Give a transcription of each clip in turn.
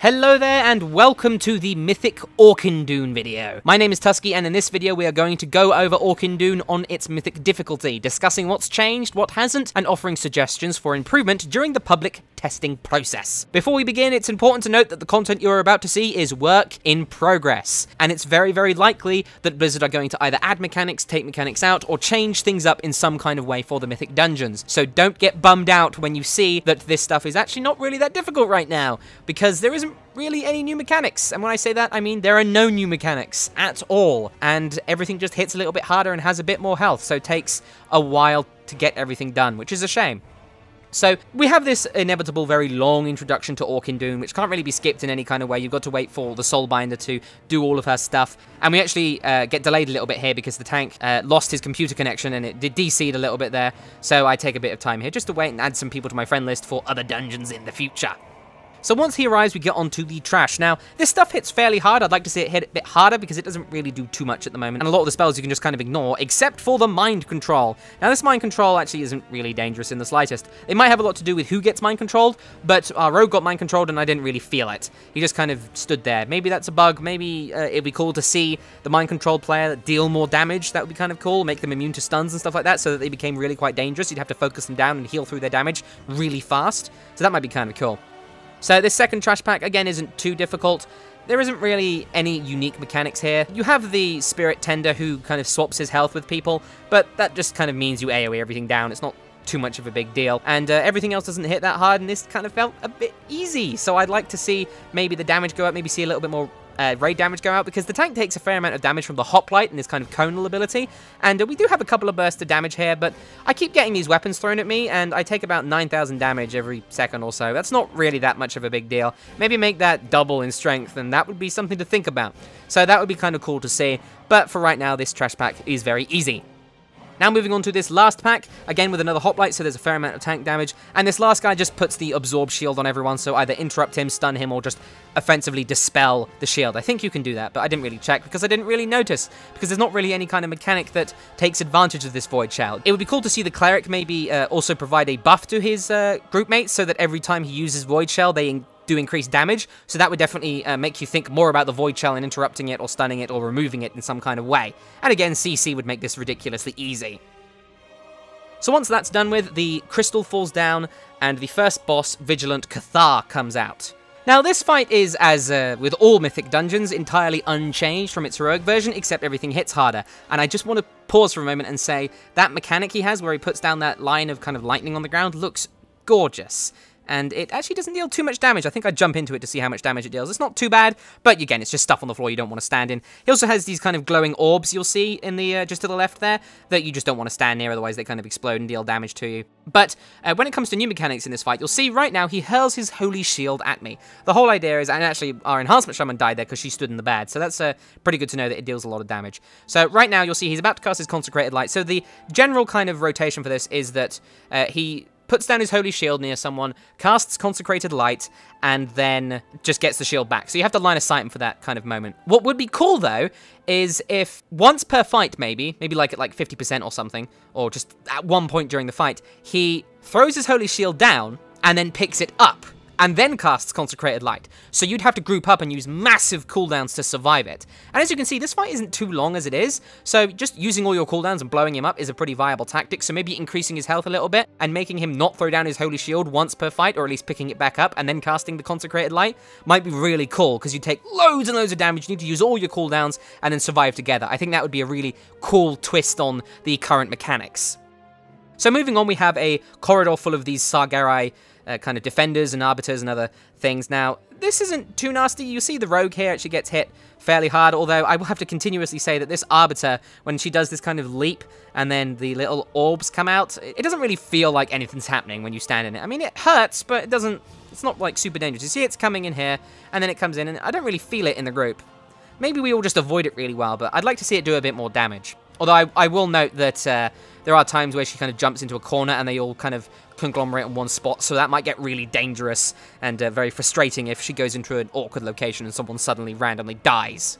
Hello there and welcome to the Mythic Auchindoun video. My name is Tuskeh and in this video we are going to go over Auchindoun on its Mythic difficulty, discussing what's changed, what hasn't, and offering suggestions for improvement during the public testing process. Before we begin, it's important to note that the content you're about to see is work in progress, and it's very, very likely that Blizzard are going to either add mechanics, take mechanics out, or change things up in some kind of way for the Mythic dungeons. So don't get bummed out when you see that this stuff is actually not really that difficult right now, because there isn't really any new mechanics. And when I say that, I mean there are no new mechanics at all, and everything just hits a little bit harder and has a bit more health, so it takes a while to get everything done, which is a shame. So we have this inevitable very long introduction to Auchindoun, which can't really be skipped in any kind of way. You've got to wait for the Soulbinder to do all of her stuff. And we actually get delayed a little bit here because the tank lost his computer connection and it did DC'd a little bit there. So I take a bit of time here just to wait and add some people to my friend list for other dungeons in the future. So once he arrives, we get onto the trash. Now, this stuff hits fairly hard. I'd like to see it hit a bit harder because it doesn't really do too much at the moment. And a lot of the spells you can just kind of ignore, except for the mind control. Now, this mind control actually isn't really dangerous in the slightest. It might have a lot to do with who gets mind controlled, but our rogue got mind controlled and I didn't really feel it. He just kind of stood there. Maybe that's a bug. Maybe it'd be cool to see the mind controlled player deal more damage. That would be kind of cool. Make them immune to stuns and stuff like that so that they became really quite dangerous. You'd have to focus them down and heal through their damage really fast. So that might be kind of cool. So this second trash pack, again, isn't too difficult. There isn't really any unique mechanics here. You have the Spirit Tender who kind of swaps his health with people, but that just kind of means you AoE everything down. It's not too much of a big deal. And everything else doesn't hit that hard, and this kind of felt a bit easy. So I'd like to see maybe the damage go up, maybe see a little bit more raid damage go out, because the tank takes a fair amount of damage from the hoplite and this kind of conal ability, and we do have a couple of bursts of damage here, but I keep getting these weapons thrown at me, and I take about 9,000 damage every second or so. That's not really that much of a big deal. Maybe make that double in strength, and that would be something to think about. So that would be kind of cool to see, but for right now, this trash pack is very easy. Now moving on to this last pack, again with another hoplite, so there's a fair amount of tank damage, and this last guy just puts the absorb shield on everyone, so either interrupt him, stun him, or just offensively dispel the shield. I think you can do that, but I didn't really check because I didn't really notice, because there's not really any kind of mechanic that takes advantage of this void shell. It would be cool to see the cleric maybe also provide a buff to his group mates, so that every time he uses void shell, they do increase damage, so that would definitely make you think more about the void shell and interrupting it or stunning it or removing it in some kind of way. And again, CC would make this ridiculously easy. So once that's done with, the crystal falls down and the first boss, Vigilant Cathar, comes out. Now this fight is, as with all Mythic dungeons, entirely unchanged from its heroic version, except everything hits harder. And I just want to pause for a moment and say that mechanic he has where he puts down that line of kind of lightning on the ground looks gorgeous. And it actually doesn't deal too much damage. I think I'd jump into it to see how much damage it deals. It's not too bad, but again, it's just stuff on the floor you don't want to stand in. He also has these kind of glowing orbs you'll see in the just to the left there that you just don't want to stand near, otherwise they kind of explode and deal damage to you. But when it comes to new mechanics in this fight, you'll see right now he hurls his holy shield at me. The whole idea is, and actually our enhancement shaman died there because she stood in the bad, so that's pretty good to know that it deals a lot of damage. So right now you'll see he's about to cast his consecrated light. So the general kind of rotation for this is that he puts down his holy shield near someone, casts consecrated light, and then just gets the shield back. So you have to line of sight him for that kind of moment. What would be cool, though, is if once per fight, maybe like at like 50% or something, or just at one point during the fight, he throws his holy shield down and then picks it up, and then casts Consecrated Light. So you'd have to group up and use massive cooldowns to survive it. And as you can see, this fight isn't too long as it is, so just using all your cooldowns and blowing him up is a pretty viable tactic, so maybe increasing his health a little bit, and making him not throw down his Holy Shield once per fight, or at least picking it back up, and then casting the Consecrated Light, might be really cool, because you take loads and loads of damage, you need to use all your cooldowns, and then survive together. I think that would be a really cool twist on the current mechanics. So moving on, we have a corridor full of these Sargerai kind of defenders and arbiters and other things. Now, this isn't too nasty. You see the rogue here actually gets hit fairly hard, although I will have to continuously say that this arbiter, when she does this kind of leap and then the little orbs come out, it doesn't really feel like anything's happening when you stand in it. I mean, it hurts, but it's not like super dangerous. You see it's coming in here, and then it comes in, and I don't really feel it in the group. Maybe we all just avoid it really well, but I'd like to see it do a bit more damage. Although I will note that there are times where she kind of jumps into a corner and they all kind of conglomerate in one spot, so that might get really dangerous and very frustrating if she goes into an awkward location and someone suddenly randomly dies.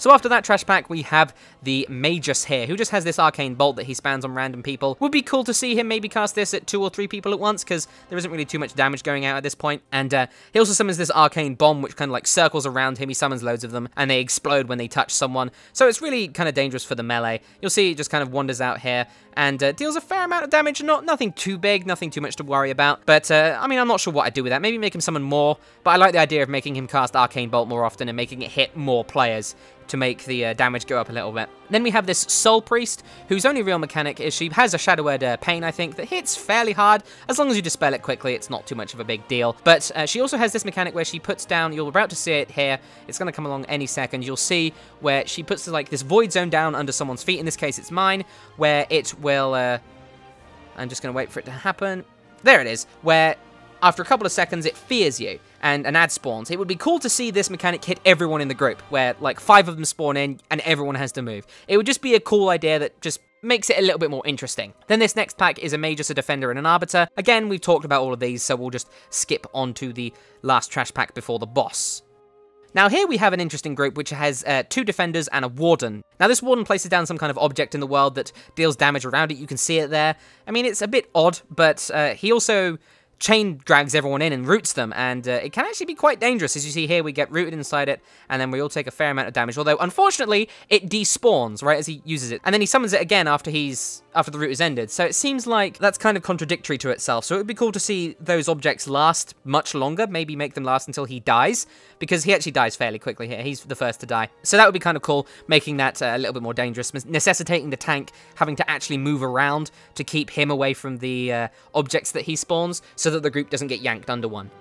So after that trash pack, we have the Magus here, who just has this arcane bolt that he spans on random people. Would be cool to see him maybe cast this at 2 or 3 people at once, because there isn't really too much damage going out at this point. And he also summons this arcane bomb, which kind of like circles around him. He summons loads of them, and they explode when they touch someone. So it's really kind of dangerous for the melee. You'll see it just kind of wanders out here, and deals a fair amount of damage. Nothing too big, nothing too much to worry about. But, I mean, I'm not sure what I'd do with that. Maybe make him summon more, but I like the idea of making him cast Arcane Bolt more often and making it hit more players to make the damage go up a little bit. Then we have this Soul Priest, whose only real mechanic is she has a Shadow Word Pain, I think, that hits fairly hard. As long as you dispel it quickly, it's not too much of a big deal. But she also has this mechanic where she puts down, you're about to see it here, it's going to come along any second, you'll see where she puts like this void zone down under someone's feet, in this case it's mine, where it will, I'm just going to wait for it to happen. There it is, where after a couple of seconds it fears you, and an ad spawns. It would be cool to see this mechanic hit everyone in the group, where like 5 of them spawn in and everyone has to move. It would just be a cool idea that just makes it a little bit more interesting. Then this next pack is a Magus, a Defender, and an Arbiter. Again, we've talked about all of these, so we'll just skip on to the last trash pack before the boss. Now here we have an interesting group which has 2 Defenders and a Warden. Now this Warden places down some kind of object in the world that deals damage around it. You can see it there. I mean, it's a bit odd, but he also chain drags everyone in and roots them, and it can actually be quite dangerous. As you see here, we get rooted inside it, and then we all take a fair amount of damage, although unfortunately it despawns right as he uses it, and then he summons it again after the root is ended. So it seems like that's kind of contradictory to itself. So it would be cool to see those objects last much longer, maybe make them last until he dies, because he actually dies fairly quickly here. He's the first to die. So that would be kind of cool, making that a little bit more dangerous, necessitating the tank having to actually move around to keep him away from the objects that he spawns, so that the group doesn't get yanked under one.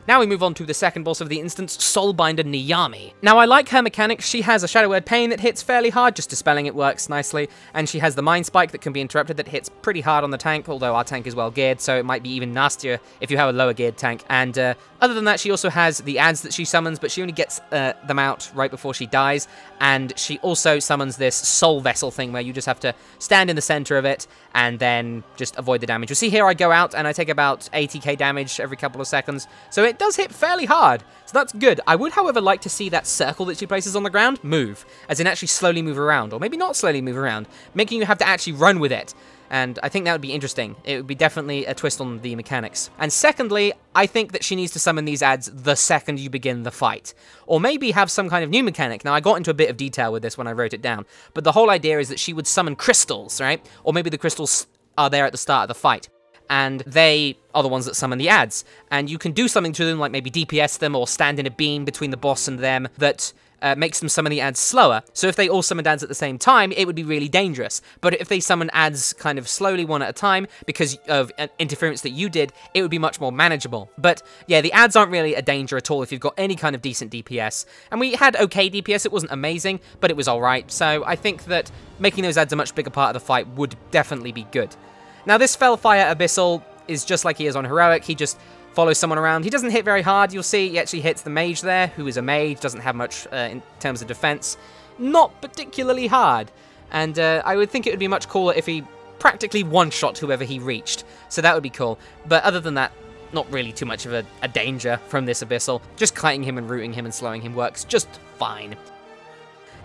Now we move on to the second boss of the instance, Soulbinder Niyami. Now I like her mechanics. She has a Shadow Word Pain that hits fairly hard, just dispelling it works nicely, and she has the Mind Spike that can be interrupted that hits pretty hard on the tank, although our tank is well geared, so it might be even nastier if you have a lower geared tank. And other than that, she also has the ads that she summons, but she only gets them out right before she dies, and she also summons this Soul Vessel thing where you just have to stand in the center of it and then just avoid the damage. You see here I go out and I take about 80k damage every couple of seconds, so it does hit fairly hard, so that's good. I would, however, like to see that circle that she places on the ground move, as in actually slowly move around, or maybe not slowly move around, making you have to actually run with it. And I think that would be interesting. It would be definitely a twist on the mechanics. And secondly, I think that she needs to summon these ads the second you begin the fight. Or maybe have some kind of new mechanic. Now, I got into a bit of detail with this when I wrote it down, but the whole idea is that she would summon crystals, right? Or maybe the crystals are there at the start of the fight, and they are the ones that summon the ads. And you can do something to them, like maybe DPS them or stand in a beam between the boss and them that makes them summon the ads slower. So if they all summon ads at the same time, it would be really dangerous. But if they summon ads kind of slowly, one at a time, because of an interference that you did, it would be much more manageable. But yeah, the ads aren't really a danger at all if you've got any kind of decent DPS. And we had okay DPS, it wasn't amazing, but it was alright. So I think that making those ads a much bigger part of the fight would definitely be good. Now this Felfire Abyssal is just like he is on Heroic. He just follows someone around. He doesn't hit very hard. You'll see he actually hits the mage there, who is a mage, doesn't have much in terms of defense. Not particularly hard. And I would think it would be much cooler if he practically one-shot whoever he reached. So that would be cool. But other than that, not really too much of a danger from this Abyssal. Just kiting him and rooting him and slowing him works just fine.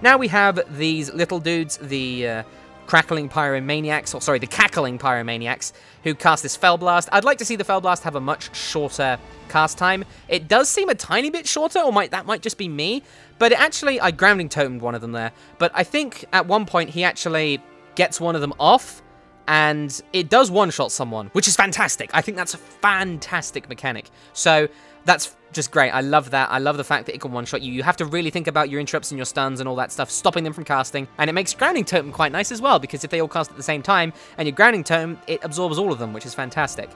Now we have these little dudes, the Cackling Pyromaniacs, who cast this Fel Blast. I'd like to see the Fel Blast have a much shorter cast time. It does seem a tiny bit shorter, or that might just be me, but I grounding totemed one of them there, but I think at one point he actually gets one of them off, and it does one-shot someone, which is fantastic. I think that's a fantastic mechanic. So that's just great. I love that. I love the fact that it can one-shot you. You have to really think about your interrupts and your stuns and all that stuff, stopping them from casting. And it makes Grounding Totem quite nice as well, because if they all cast at the same time, and your Grounding Totem, it absorbs all of them, which is fantastic.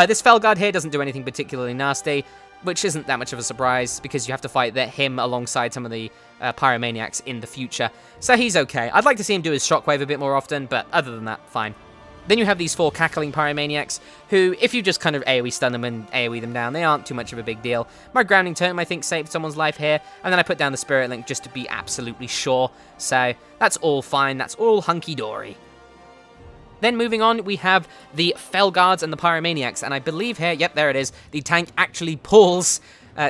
This Fel Guard here doesn't do anything particularly nasty, which isn't that much of a surprise, because you have to fight him alongside some of the Pyromaniacs in the future. So he's okay. I'd like to see him do his Shockwave a bit more often, but other than that, fine. Then you have these 4 Cackling Pyromaniacs, who, if you just kind of AoE stun them and AoE them down, they aren't too much of a big deal. My Grounding Totem, I think, saved someone's life here, and then I put down the Spirit Link just to be absolutely sure. So that's all fine, that's all hunky-dory. Then moving on, we have the Fel Guards and the Pyromaniacs, and I believe here, yep, there it is, the tank actually pulls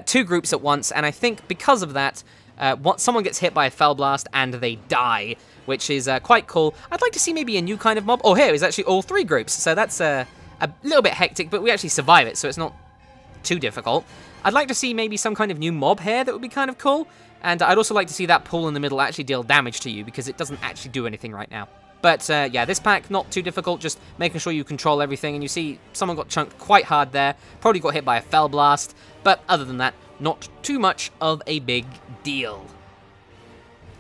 2 groups at once, and I think because of that, someone gets hit by a Fel Blast and they die, which is quite cool. I'd like to see maybe a new kind of mob. Oh, here is actually all 3 groups, so that's a little bit hectic, but we actually survive it, so it's not too difficult. I'd like to see maybe some kind of new mob here. That would be kind of cool. And I'd also like to see that pool in the middle actually deal damage to you, because it doesn't actually do anything right now. But yeah, this pack, not too difficult, just making sure you control everything. And you see someone got chunked quite hard there, probably got hit by a Fel Blast. But other than that, not too much of a big deal.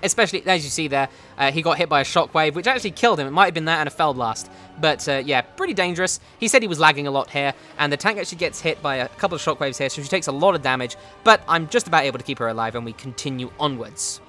Especially, as you see there, he got hit by a Shockwave, which actually killed him. It might have been that and a Fel Blast. But yeah, pretty dangerous. He said he was lagging a lot here, and the tank actually gets hit by a couple of Shockwaves here, so she takes a lot of damage. But I'm just about able to keep her alive, and we continue onwards.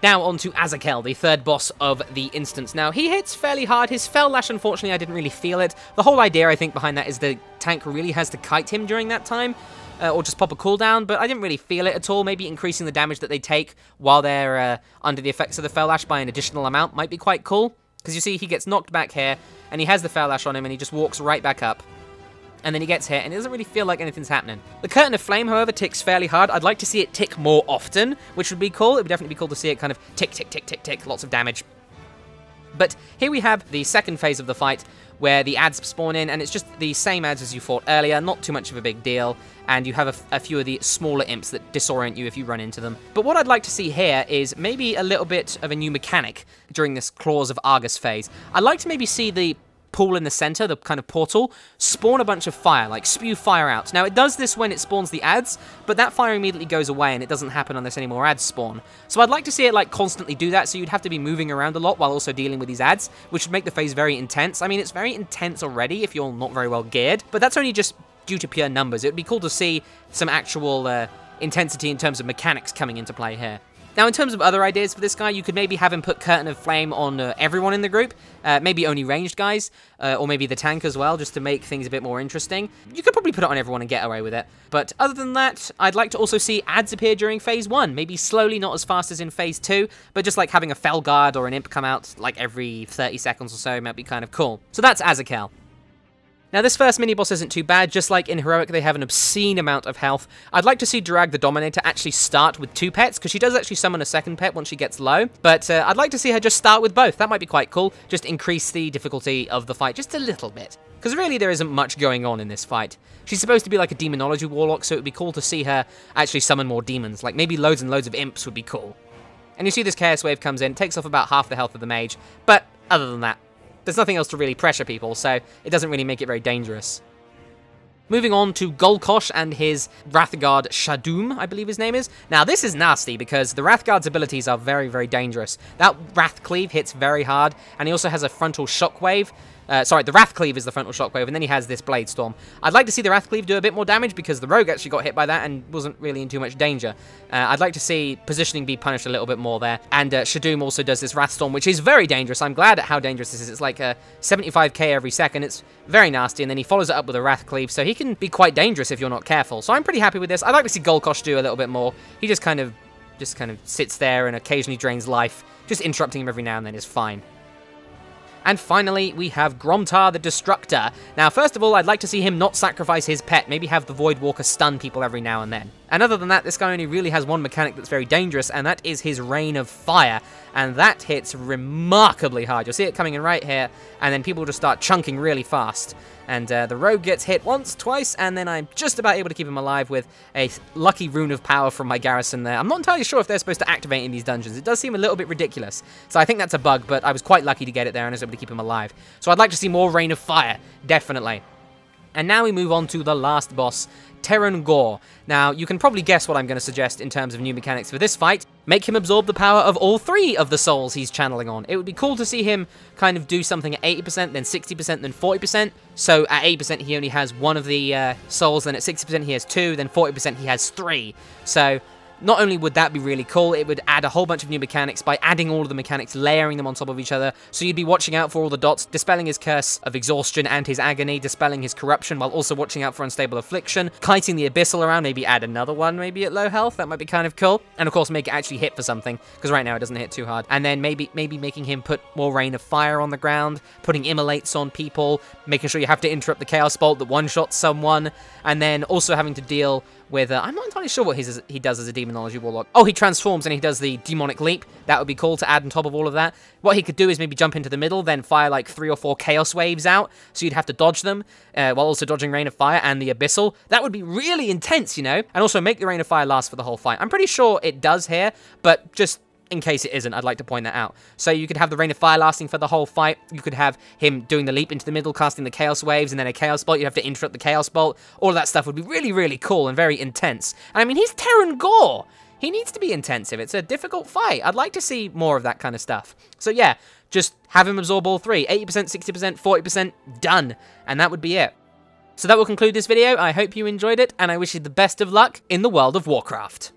Now on to Azakel, the 3rd boss of the instance. Now, he hits fairly hard. His Fel Lash, unfortunately, I didn't really feel it. The whole idea, I think, behind that is the tank really has to kite him during that time. Or just pop a cooldown, but I didn't really feel it at all. Maybe increasing the damage that they take while they're under the effects of the Fel Lash by an additional amount might be quite cool. Because you see, he gets knocked back here, and he has the Fel Lash on him, and he just walks right back up. And then he gets hit, and it doesn't really feel like anything's happening. The Curtain of Flame, however, ticks fairly hard. I'd like to see it tick more often, which would be cool. It would definitely be cool to see it kind of tick, tick, tick, tick, tick, lots of damage. But here we have the second phase of the fight, where the ads spawn in, and it's just the same ads as you fought earlier, not too much of a big deal, and you have a few of the smaller imps that disorient you if you run into them. But what I'd like to see here is maybe a little bit of a new mechanic during this Claws of Argus phase. I'd like to maybe see the pool in the center, the kind of portal, spawn a bunch of fire, like spew fire out. Now, it does this when it spawns the ads, but that fire immediately goes away, and it doesn't happen unless any more ads spawn. So I'd like to see it, like, constantly do that, so you'd have to be moving around a lot while also dealing with these ads, which would make the phase very intense. I mean, it's very intense already if you're not very well geared, but that's only just due to pure numbers. It would be cool to see some actual intensity in terms of mechanics coming into play here. Now, in terms of other ideas for this guy, you could maybe have him put Curtain of Flame on everyone in the group, maybe only ranged guys, or maybe the tank as well, just to make things a bit more interesting. You could probably put it on everyone and get away with it. But other than that, I'd like to also see ads appear during Phase 1, maybe slowly, not as fast as in Phase 2, but just like having a Fel Guard or an Imp come out like every 30 seconds or so might be kind of cool. So that's Azakel. Now, this first mini-boss isn't too bad. Just like in Heroic, they have an obscene amount of health. I'd like to see Durag the Dominator actually start with 2 pets, because she does actually summon a second pet once she gets low. But I'd like to see her just start with both. That might be quite cool. Just increase the difficulty of the fight just a little bit. Because really, there isn't much going on in this fight. She's supposed to be like a Demonology Warlock, so it would be cool to see her actually summon more demons. Like, maybe loads and loads of imps would be cool. And you see this Chaos Wave comes in, takes off about half the health of the mage. But other than that, there's nothing else to really pressure people, so it doesn't really make it very dangerous. Moving on to Golkosh and his Wrathguard Shadoom, I believe his name is. Now, this is nasty because the Wrathguard's abilities are very, very dangerous. That Wrath Cleave hits very hard, and he also has a frontal Shockwave. Sorry, the Wrath Cleave is the frontal Shockwave, and then he has this Blade Storm. I'd like to see the Wrath Cleave do a bit more damage because the Rogue actually got hit by that and wasn't really in too much danger. I'd like to see positioning be punished a little bit more there. And Shadoom also does this Wrath Storm, which is very dangerous. I'm glad at how dangerous this is. It's like 75k every second. It's very nasty, and then he follows it up with a Wrath Cleave, so he can be quite dangerous if you're not careful. So I'm pretty happy with this. I'd like to see Golkosh do a little bit more. He just kind of sits there and occasionally drains life. Just interrupting him every now and then is fine. And finally, we have Gromtar the Destructor. Now, first of all, I'd like to see him not sacrifice his pet, maybe have the Void Walker stun people every now and then. And other than that, this guy only really has one mechanic that's very dangerous, and that is his Rain of Fire. And that hits remarkably hard. You'll see it coming in right here, and then people just start chunking really fast. And the Rogue gets hit once, twice, and then I'm just about able to keep him alive with a lucky Rune of Power from my garrison there. I'm not entirely sure if they're supposed to activate in these dungeons. It does seem a little bit ridiculous. So I think that's a bug, but I was quite lucky to get it there and I was able to keep him alive. So I'd like to see more Rain of Fire, definitely. And now we move on to the last boss, Terran Gore. Now, you can probably guess what I'm going to suggest in terms of new mechanics for this fight. Make him absorb the power of all 3 of the souls he's channeling on. It would be cool to see him kind of do something at 80%, then 60%, then 40%. So at 80% he only has 1 of the souls, then at 60% he has 2, then 40% he has 3. So not only would that be really cool, it would add a whole bunch of new mechanics by adding all of the mechanics, layering them on top of each other, so you'd be watching out for all the dots, dispelling his curse of exhaustion and his agony, dispelling his corruption, while also watching out for unstable affliction, kiting the abyssal around, maybe add another one maybe at low health, that might be kind of cool, and of course make it actually hit for something, because right now it doesn't hit too hard, and then maybe making him put more Rain of Fire on the ground, putting immolates on people, making sure you have to interrupt the Chaos Bolt that one-shots someone, and then also having to deal with, I'm not entirely sure what he does as a Demonology Warlock. Oh, he transforms and he does the Demonic Leap. That would be cool to add on top of all of that. What he could do is maybe jump into the middle, then fire like 3 or 4 Chaos Waves out, so you'd have to dodge them, while also dodging Rain of Fire and the Abyssal. That would be really intense, you know? And also make the Rain of Fire last for the whole fight. I'm pretty sure it does here, but just in case it isn't, I'd like to point that out. So you could have the Rain of Fire lasting for the whole fight. You could have him doing the leap into the middle, casting the Chaos Waves, and then a Chaos Bolt. You'd have to interrupt the Chaos Bolt. All of that stuff would be really, really cool and very intense. And I mean, he's Terran Gore. He needs to be intensive. It's a difficult fight. I'd like to see more of that kind of stuff. So yeah, just have him absorb all 3. 80%, 60%, 40%, done. And that would be it. So that will conclude this video. I hope you enjoyed it, and I wish you the best of luck in the world of Warcraft.